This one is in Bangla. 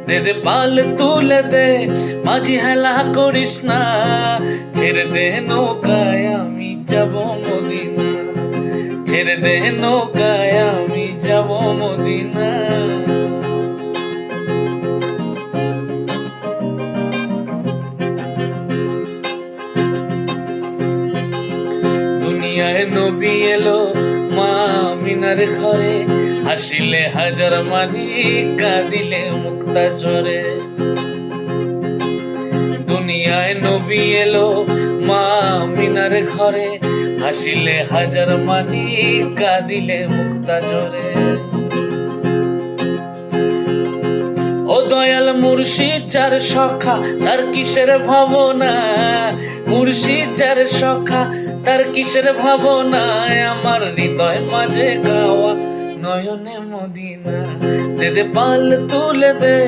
দে দে পাল তুলে দে, মাঝি হেলা করিস না, ছেড়ে দে নৌকায় আমি যাব মদিনা, ছেড়ে দে নৌকায় আমি যাব মদিনা। দুনিয়ায় নবী এলো মা আমিনার ঘরে, হাসিলে হাজার মানি কাঁদিলে মুক্তা ঝরে। দুনিয়ায় নবী এলো মা আমিনার ঘরে, হাসিলে হাজার মানি কাঁদিলে মুক্তা ঝরে। ও দয়াল মুর্শিদ যার সখা তার কিসের ভাবনা, মুর্শিদ যার সখা তার কিসের ভাবনা, আমার হৃদয় মাঝে গাওয়া নয়নে মদিনা। দে দে পাল তুলে দে।